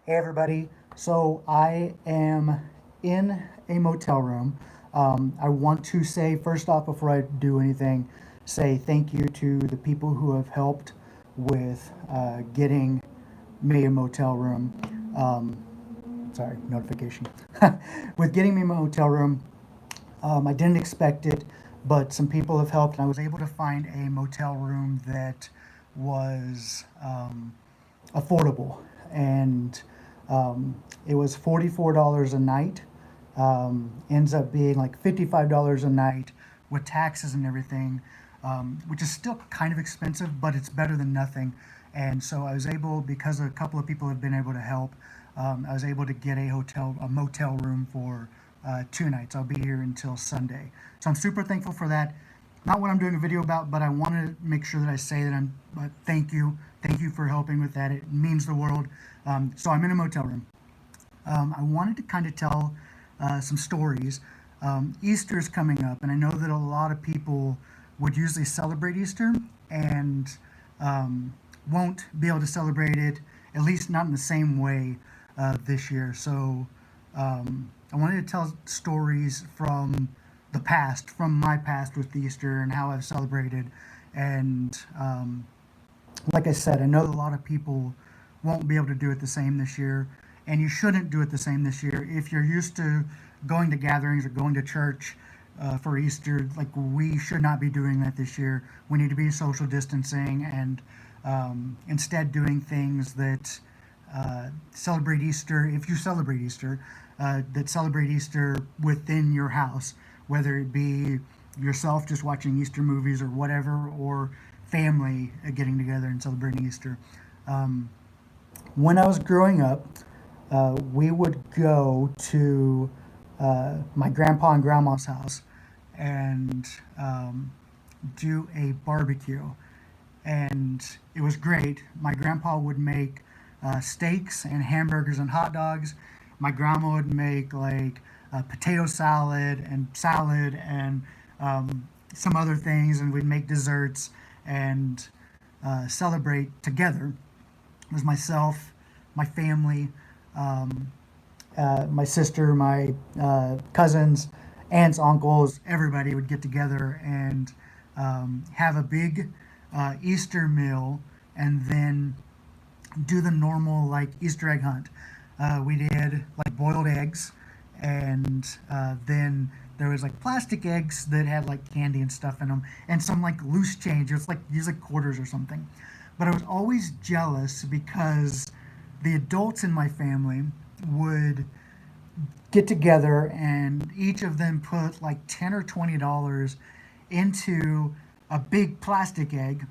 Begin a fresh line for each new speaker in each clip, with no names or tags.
Hey everybody. So I am in a motel room. I want to say first off, before I do anything, say thank you to the people who have helped with getting me a motel room. Um, Sorry, notification. With getting me a motel room, I didn't expect it, but some people have helped, and I was able to find a motel room that was affordable, and it was $44 a night. Ends up being like $55 a night with taxes and everything, which is still kind of expensive, but it's better than nothing. And so I was able, because a couple of people have been able to help, I was able to get a motel room for 2 nights. I'll be here until Sunday. So I'm super thankful for that. Not what I'm doing a video about, but I want to make sure that I say that thank you for helping with that. It means the world. So I'm in a motel room. I wanted to kind of tell some stories. Easter is coming up, and I know that a lot of people would usually celebrate Easter and won't be able to celebrate it, at least not in the same way this year. So I wanted to tell stories from the past, from my past with Easter and how I've celebrated. And like I said, I know a lot of people won't be able to do it the same this year, and you shouldn't do it the same this year. If you're used to going to gatherings or going to church for Easter, like we should not be doing that this year. We need to be social distancing and instead doing things that celebrate Easter. If you celebrate Easter, that celebrate Easter within your house, whether it be yourself just watching Easter movies or whatever, or family getting together and celebrating Easter. Um, when I was growing up, we would go to my grandpa and grandma's house and do a barbecue. And it was great. My grandpa would make steaks and hamburgers and hot dogs. My grandma would make like potato salad and some other things, and we'd make desserts and celebrate together. It was myself, my family, um, my sister, my cousins, aunts, uncles, everybody would get together and have a big Easter meal, and then do the normal like Easter egg hunt. We did like boiled eggs, and then there was like plastic eggs that had like candy and stuff in them, and some like loose change. It was like usually quarters or something. But I was always jealous because the adults in my family would get together and each of them put like $10 or $20 into a big plastic egg,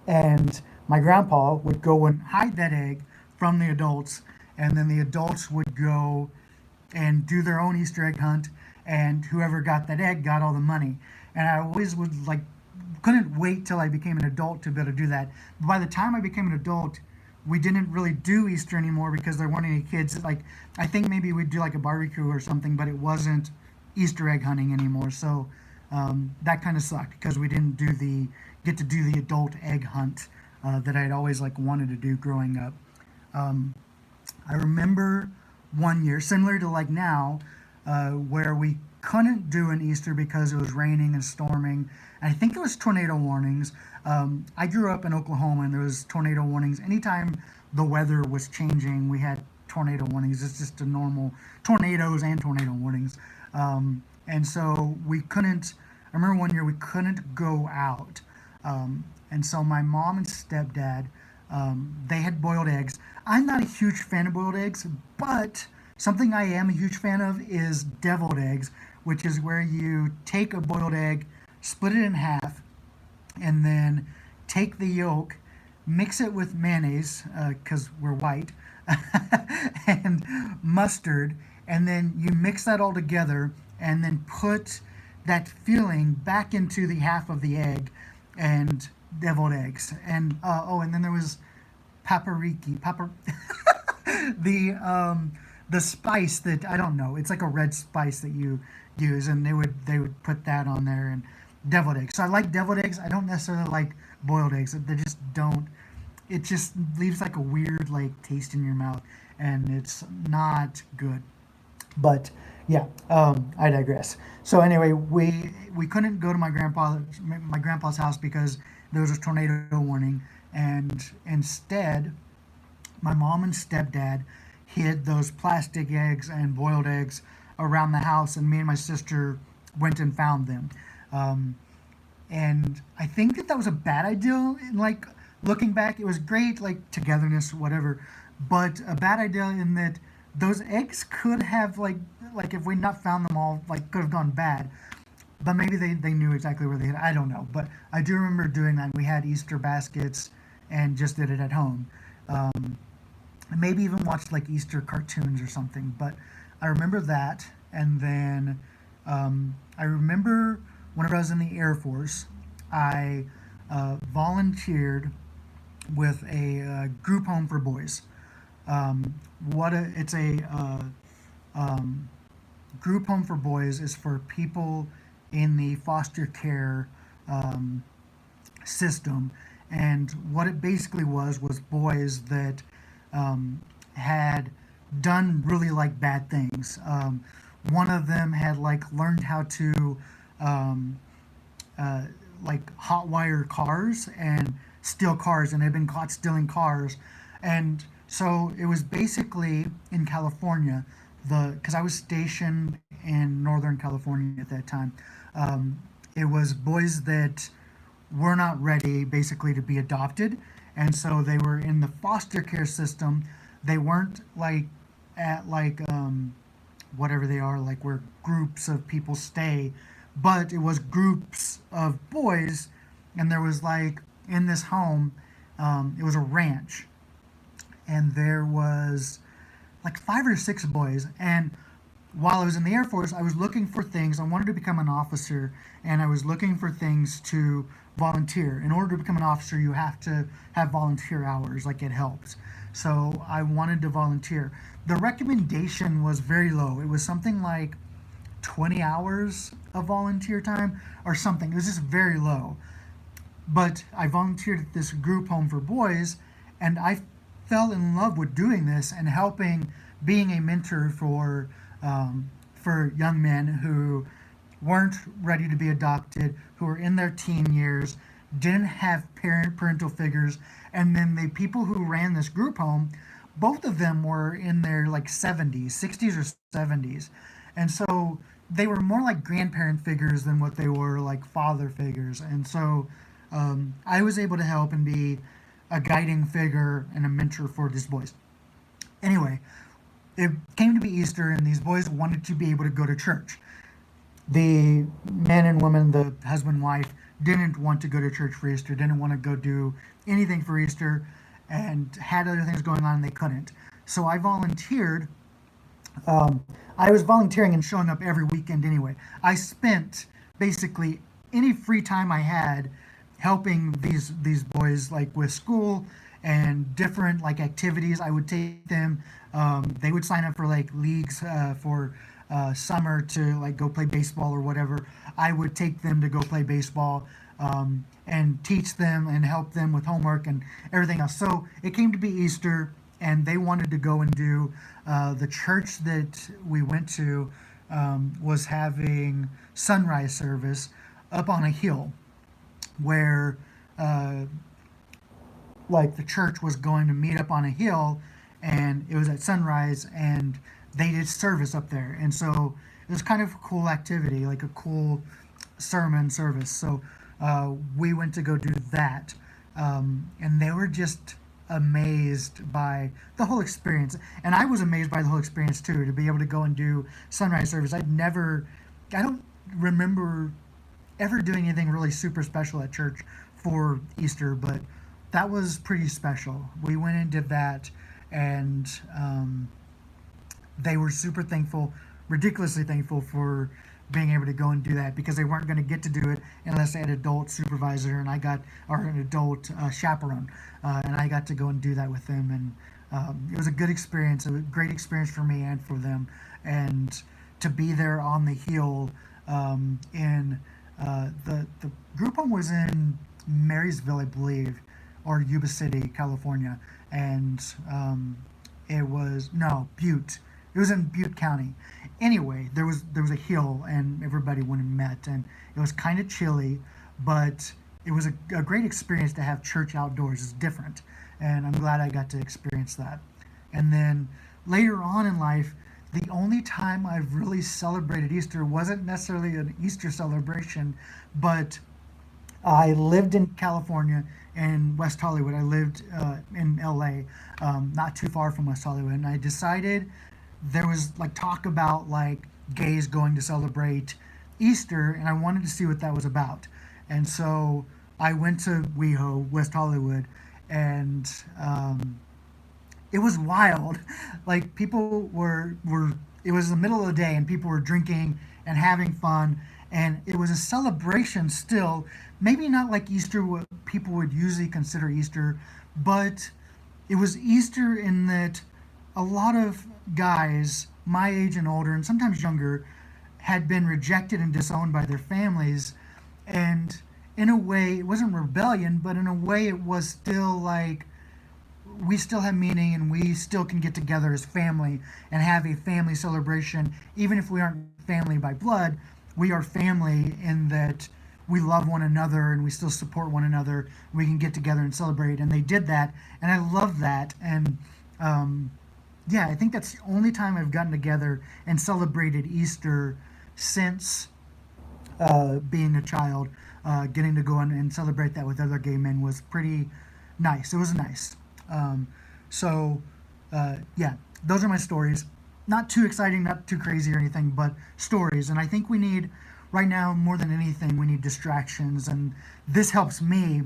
and my grandpa would go and hide that egg from the adults, and then the adults would go and do their own Easter egg hunt, and whoever got that egg got all the money. And I always would like couldn't wait till I became an adult to be able to do that. But by the time I became an adult, we didn't really do Easter anymore because there weren't any kids. Like I think maybe we'd do like a barbecue or something, but it wasn't Easter egg hunting anymore. So that kind of sucked because we didn't do the get to do the adult egg hunt that I'd always like wanted to do growing up. Um, I remember one year, similar to like now, where we couldn't do an Easter because it was raining and storming. And I think it was tornado warnings. I grew up in Oklahoma, and there was tornado warnings. Anytime the weather was changing, we had tornado warnings. It's just a normal tornadoes and tornado warnings. And so we couldn't. I remember one year we couldn't go out, and so my mom and stepdad, they had boiled eggs. I'm not a huge fan of boiled eggs, but something I am a huge fan of is deviled eggs, which is where you take a boiled egg, split it in half, and then take the yolk, mix it with mayonnaise, because we're white, and mustard, and then you mix that all together, and then put that filling back into the half of the egg, and deviled eggs. And and then there was papriki, the spice that I don't know. It's like a red spice that you use, and they would put that on there, and deviled eggs. So I like deviled eggs. I don't necessarily like boiled eggs. They just don't. it just leaves like a weird like taste in your mouth, and it's not good. But yeah, I digress. So anyway, we couldn't go to my grandpa's house because there was a tornado warning, and instead, my mom and stepdad hid those plastic eggs and boiled eggs around the house, and me and my sister went and found them. Um, and I think that that was a bad idea. Like looking back, it was great, like togetherness, whatever, but a bad idea in that those eggs could have like if we not found them all, like could have gone bad. But maybe they knew exactly where they had. I don't know, but I do remember doing that. We had Easter baskets and just did it at home. Um, Maybe even watched like Easter cartoons or something. But I remember that, and then I remember whenever I was in the Air Force, I volunteered with a group home for boys. It's a um, group home for boys is for people in the foster care um, system, and what it basically was boys that um, had done really like bad things. One of them had like learned how to um, uh, like hotwire cars and steal cars, and had been caught stealing cars. And so it was basically in California, the because I was stationed in Northern California at that time. Um, it was boys that were not ready basically to be adopted, and so they were in the foster care system. They weren't like at whatever they are, like where groups of people stay, but it was groups of boys, and there was like in this home, it was a ranch, and there was like 5 or 6 boys. And while I was in the Air Force, I was looking for things. I wanted to become an officer, and I was looking for things to volunteer. In order to become an officer, you have to have volunteer hours, like it helps. So I wanted to volunteer. The recommendation was very low. It was something like 20 hours of volunteer time or something. It was just very low. But I volunteered at this group home for boys, and I fell in love with doing this and helping, being a mentor for young men who weren't ready to be adopted, who were in their teen years, didn't have parental figures, and then the people who ran this group home, both of them were in their like 70s, 60s or 70s, and so they were more like grandparent figures than what they were like father figures, and so I was able to help and be a guiding figure and a mentor for these boys. Anyway, it came to be Easter, and these boys wanted to be able to go to church. The men and women, the husband and wife, didn't want to go to church for Easter, didn't want to go do anything for Easter, and had other things going on and they couldn't. So I volunteered. Um, I was volunteering and showing up every weekend anyway. I spent basically any free time I had helping these boys like with school and different like activities. I would take them. They would sign up for like leagues for summer to like go play baseball or whatever. I would take them to go play baseball and teach them and help them with homework and everything else. So it came to be Easter, and they wanted to go and do the church that we went to was having sunrise service up on a hill where uh, like the church was going to meet up on a hill, and it was at sunrise, and they did service up there, and so it was kind of a cool activity, like a cool sermon service. So we went to go do that, and they were just amazed by the whole experience, and I was amazed by the whole experience too, to be able to go and do sunrise service. I don't remember ever doing anything really super special at church for Easter, but that was pretty special. We went and did that, and they were super thankful, ridiculously thankful for being able to go and do that, because they weren't going to get to do it unless they had an adult supervisor, and I got, or an adult chaperone, and I got to go and do that with them, and it was a good experience, a great experience for me and for them, and to be there on the hill in the group home was in Marysville, I believe, or Yuba City, California, and it was no Butte. It was in Butte County. Anyway, there was a hill, and everybody went and met, and it was kind of chilly, but it was a great experience to have church outdoors. It's different, and I'm glad I got to experience that. And then later on in life, the only time I've really celebrated Easter wasn't necessarily an Easter celebration, but I lived in California in West Hollywood. I lived in LA, not too far from West Hollywood, and I decided there was like talk about like gays going to celebrate Easter, and I wanted to see what that was about. And so I went to WeHo, West Hollywood, and it was wild. Like people were it was the middle of the day and people were drinking and having fun, and it was a celebration still. Maybe not like Easter, what people would usually consider Easter, but it was Easter in that a lot of guys my age and older, and sometimes younger, had been rejected and disowned by their families. And in a way, it wasn't rebellion, but in a way, it was still like we still have meaning and we still can get together as family and have a family celebration. Even if we aren't family by blood, we are family in that we love one another and we still support one another. We can get together and celebrate. And they did that. And I love that. And yeah, I think that's the only time I've gotten together and celebrated Easter since being a child. Getting to go and celebrate that with other gay men was pretty nice. It was nice. Um, so, yeah, those are my stories. Not too exciting, not too crazy or anything, but stories. And I think we need, right now, more than anything, we need distractions. And this helps me,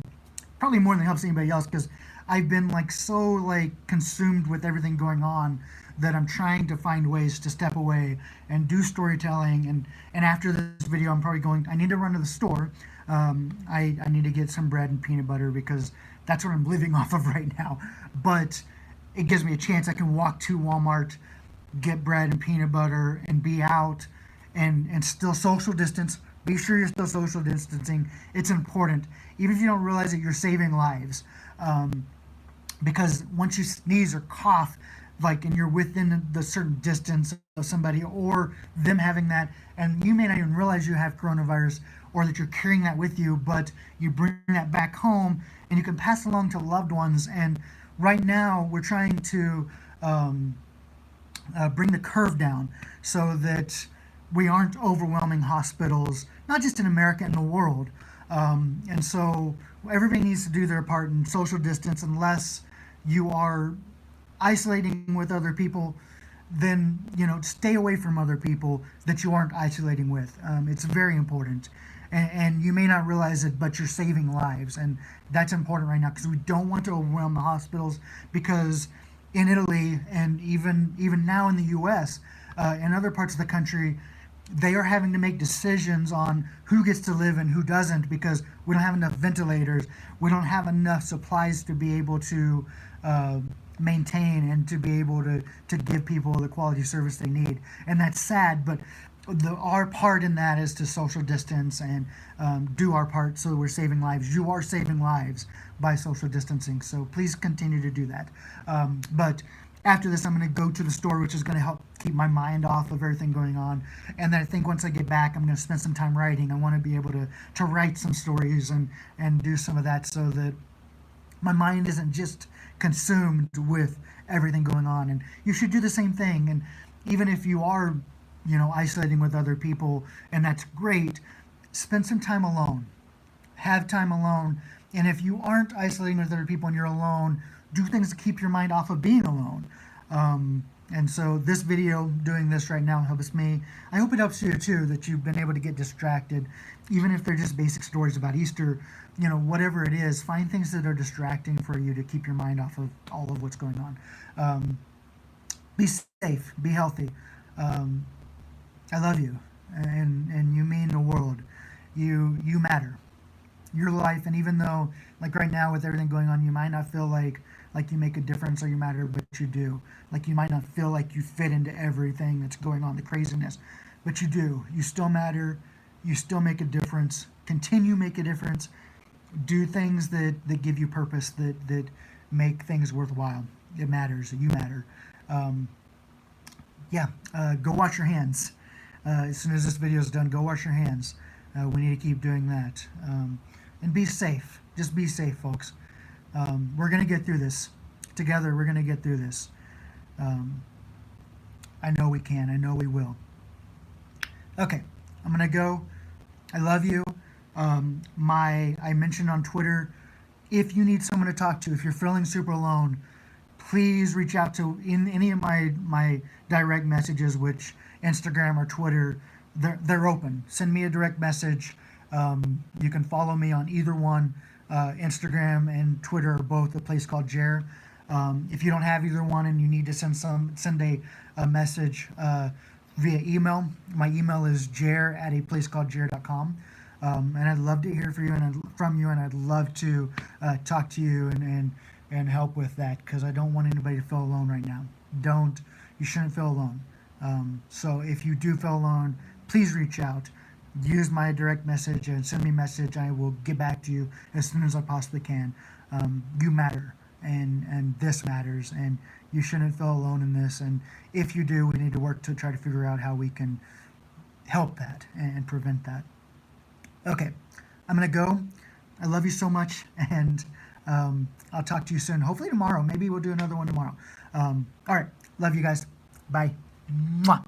probably more than it helps anybody else, because I've been like so like consumed with everything going on that I'm trying to find ways to step away and do storytelling. And after this video, I'm probably going, I need to run to the store. I need to get some bread and peanut butter because that's what I'm living off of right now. But it gives me a chance. I can walk to Walmart, get bread and peanut butter, and be out and still social distance. Be sure you're still social distancing. It's important. Even if you don't realize it, you're saving lives. Because once you sneeze or cough, like, and you're within the certain distance of somebody or them having that, and you may not even realize you have coronavirus or that you're carrying that with you, but you bring that back home and you can pass along to loved ones. And right now, we're trying to bring the curve down so that we aren't overwhelming hospitals, not just in America, in the world. And so everybody needs to do their part in social distance unless you are isolating with other people, then stay away from other people that you aren't isolating with. It's very important, and you may not realize it, but you're saving lives, and that's important right now because we don't want to overwhelm the hospitals. Because in Italy and even now in the U.S. And other parts of the country, they are having to make decisions on who gets to live and who doesn't because we don't have enough ventilators, we don't have enough supplies to be able to maintain and to be able to give people the quality service they need. And that's sad, but our part in that is to social distance and do our part so we're saving lives. You are saving lives by social distancing, so please continue to do that. But after this, I'm going to go to the store, which is going to help keep my mind off of everything going on. And then I think once I get back, I'm going to spend some time writing. I want to be able to write some stories and do some of that so that my mind isn't just consumed with everything going on. And you should do the same thing. And even if you are, isolating with other people, and that's great, spend some time alone. Have time alone. And if you aren't isolating with other people and you're alone, do things to keep your mind off of being alone. And so this video, doing this right now, helps me. I hope it helps you too, that you've been able to get distracted, even if they're just basic stories about Easter, whatever it is, find things that are distracting for you to keep your mind off of all of what's going on. Be safe, be healthy. I love you, and you mean the world. You matter. Your life, and even though, like right now with everything going on, you might not feel like you make a difference or you matter, but you do. Like you might not feel like you fit into everything that's going on, the craziness, but you do. You still matter. You still make a difference. Continue make a difference, do things that give you purpose, that make things worthwhile. It matters. You matter. Um, yeah, go wash your hands. As soon as this video is done, go wash your hands. We need to keep doing that. And be safe. Just be safe, folks. We're going to get through this. Together, we're going to get through this. Um, I know we can. I know we will. Okay, I'm going to go. I love you. I mentioned on Twitter, if you need someone to talk to, if you're feeling super alone, please reach out to in any of my direct messages, which Instagram or Twitter, they're open. Send me a direct message. You can follow me on either one. Instagram and Twitter are both a place called Jer. If you don't have either one and you need to send a message via email, my email is jer@aplacecalledjer.com. And I'd love to hear from you, and I'd love to talk to you and help with that, because I don't want anybody to feel alone right now. You shouldn't feel alone. So if you do feel alone, please reach out. Use my direct message and send me a message. I will get back to you as soon as I possibly can. You matter, and this matters, and you shouldn't feel alone in this. And if you do, we need to work to try to figure out how we can help that and prevent that. Okay, I'm going to go. I love you so much, and I'll talk to you soon. Hopefully tomorrow. Maybe we'll do another one tomorrow. All right, love you guys. Bye. Mwah.